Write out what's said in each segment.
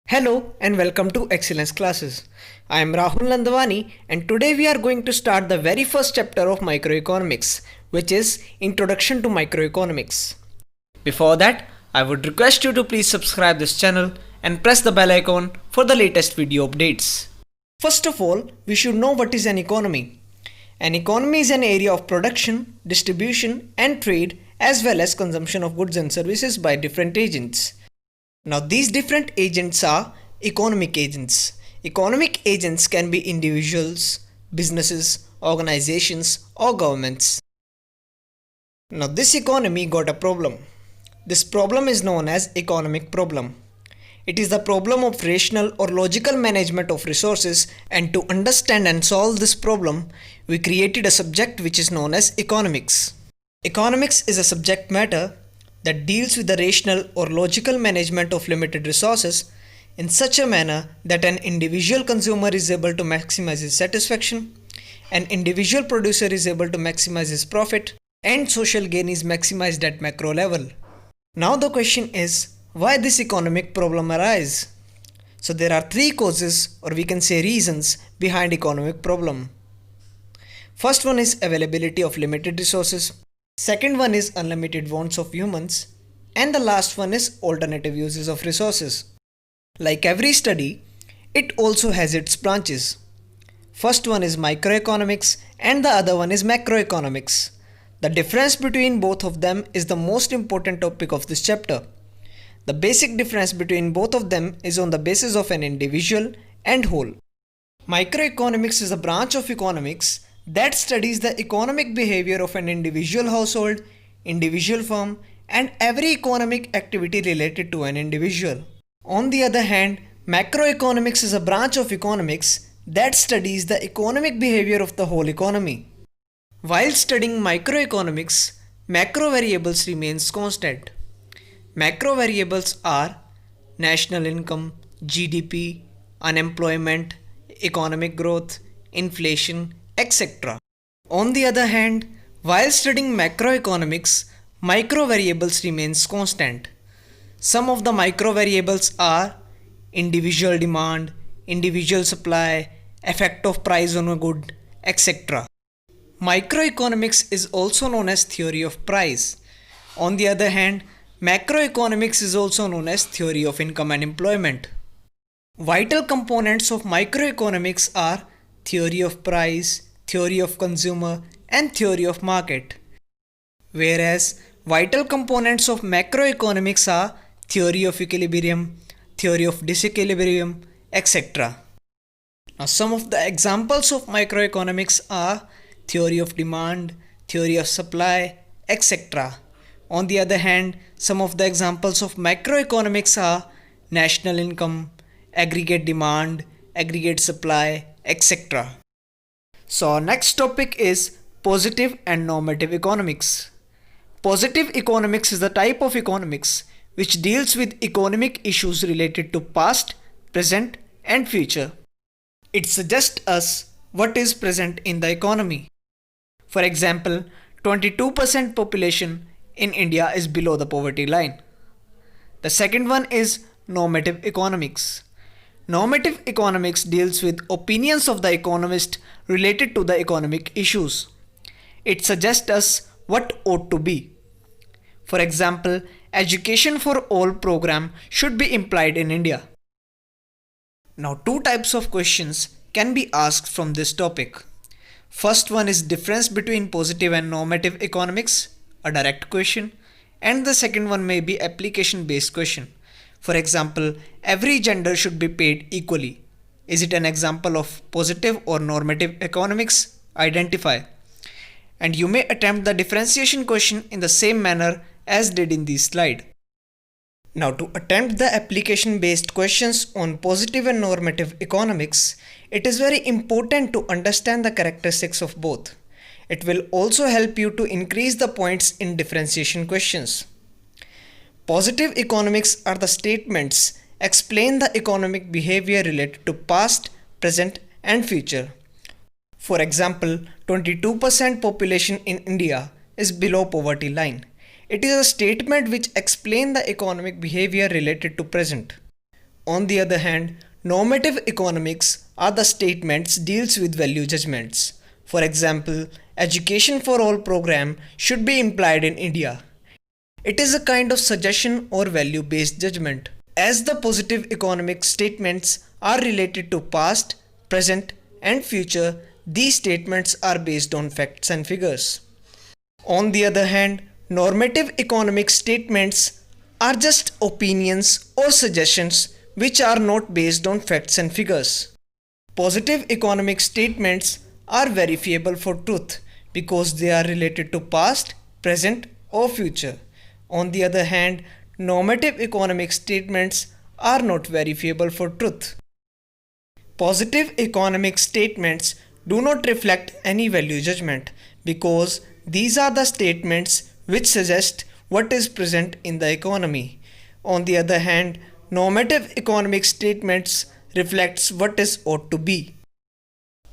Hello and welcome to Excellence Classes. I am Rahul Nandwani and today we are going to start the very first chapter of Microeconomics, which is Introduction to Microeconomics. Before that, I would request you to please subscribe this channel and press the bell icon for the latest video updates. First of all, we should know what is an economy. An economy is an area of production, distribution and trade as well as consumption of goods and services by different agents. Now these different agents are economic agents. Economic agents can be individuals, businesses, organizations or governments. Now this economy got a problem. This problem is known as economic problem. It is the problem of rational or logical management of resources, and to understand and solve this problem, we created a subject which is known as economics. Economics is a subject matter that deals with the rational or logical management of limited resources in such a manner that an individual consumer is able to maximize his satisfaction, an individual producer is able to maximize his profit, and social gain is maximized at macro level. Now the question is, why this economic problem arise? So there are three causes, or we can say reasons, behind economic problem. First one is availability of limited resources. Second one is unlimited wants of humans. And the last one is alternative uses of resources. Like every study, it also has its branches. First one is microeconomics and the other one is macroeconomics. The difference between both of them is the most important topic of this chapter. The basic difference between both of them is on the basis of an individual and whole. Microeconomics is a branch of economics that studies the economic behavior of an individual household, individual firm, and every economic activity related to an individual. On the other hand, macroeconomics is a branch of economics that studies the economic behavior of the whole economy. While studying microeconomics, macro variables remains constant. Macro variables are national income, GDP, unemployment, economic growth, inflation, etc. On the other hand, while studying macroeconomics, micro variables remains constant. Some of the micro variables are individual demand, individual supply, effect of price on a good, etc. Microeconomics is also known as theory of price. On the other hand, macroeconomics is also known as theory of income and employment. Vital components of microeconomics are theory of price, theory of consumer, and theory of market. Whereas vital components of macroeconomics are theory of equilibrium, theory of disequilibrium, etc. Now some of the examples of microeconomics are theory of demand, theory of supply, etc. On the other hand, some of the examples of macroeconomics are national income, aggregate demand, aggregate supply, etc. So our next topic is positive and normative economics. Positive economics is the type of economics which deals with economic issues related to past, present and future. It suggests us what is present in the economy. For example, 22% population in India is below the poverty line. The second one is normative economics. Normative economics deals with opinions of the economist related to the economic issues. It suggests us what ought to be. For example, education for all program should be implied in India. Now two types of questions can be asked from this topic. First one is difference between positive and normative economics, a direct question, and the second one may be application based question. For example, every gender should be paid equally. Is it an example of positive or normative economics? Identify. And you may attempt the differentiation question in the same manner as did in this slide. Now to attempt the application based questions on positive and normative economics, it is very important to understand the characteristics of both. It will also help you to increase the points in differentiation questions. Positive economics are the statements explain the economic behavior related to past, present and future. For example, 22% population in India is below poverty line. It is a statement which explains the economic behavior related to present. On the other hand, normative economics are the statements deals with value judgments. For example, education for all program should be implied in India. It is a kind of suggestion or value based judgment. As the positive economic statements are related to past, present, and future, these statements are based on facts and figures. On the other hand, normative economic statements are just opinions or suggestions which are not based on facts and figures. Positive economic statements are verifiable for truth because they are related to past, present, or future. On the other hand, normative economic statements are not verifiable for truth. Positive economic statements do not reflect any value judgment because these are the statements which suggest what is present in the economy. On the other hand, normative economic statements reflects what is ought to be.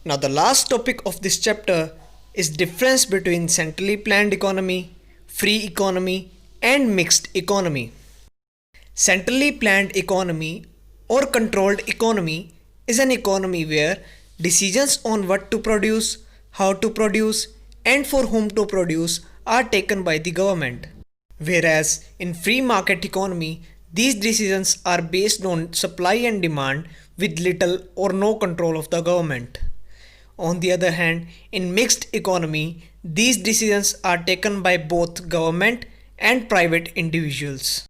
Now the last topic of this chapter is difference between centrally planned economy, free economy and mixed economy. Centrally planned economy or controlled economy is an economy where decisions on what to produce, how to produce, and for whom to produce are taken by the government. Whereas in free market economy, these decisions are based on supply and demand with little or no control of the government. On the other hand, in mixed economy, these decisions are taken by both government and private individuals.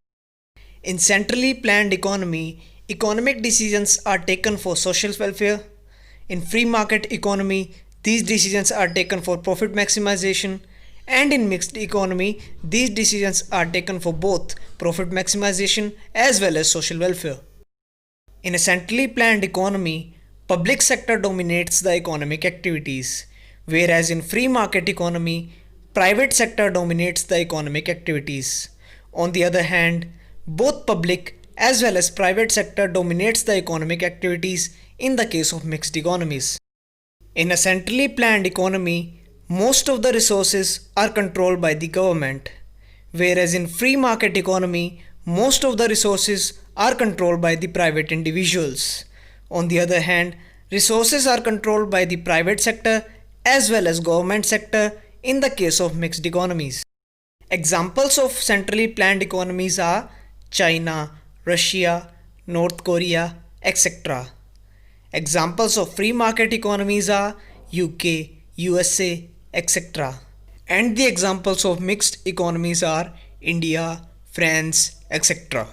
In centrally planned economy, economic decisions are taken for social welfare. In free market economy, these decisions are taken for profit maximization. And in mixed economy, these decisions are taken for both profit maximization as well as social welfare. In a centrally planned economy, public sector dominates the economic activities, whereas in free market economy, private sector dominates the economic activities. On the other hand, both public as well as private sector dominates the economic activities in the case of mixed economies. In a centrally planned economy, most of the resources are controlled by the government, whereas in free market economy, most of the resources are controlled by the private individuals. On the other hand, resources are controlled by the private sector as well as government sector in the case of mixed economies. Examples of centrally planned economies are China, Russia, North Korea, etc. Examples of free market economies are UK, USA, etc. And the examples of mixed economies are India, France, etc.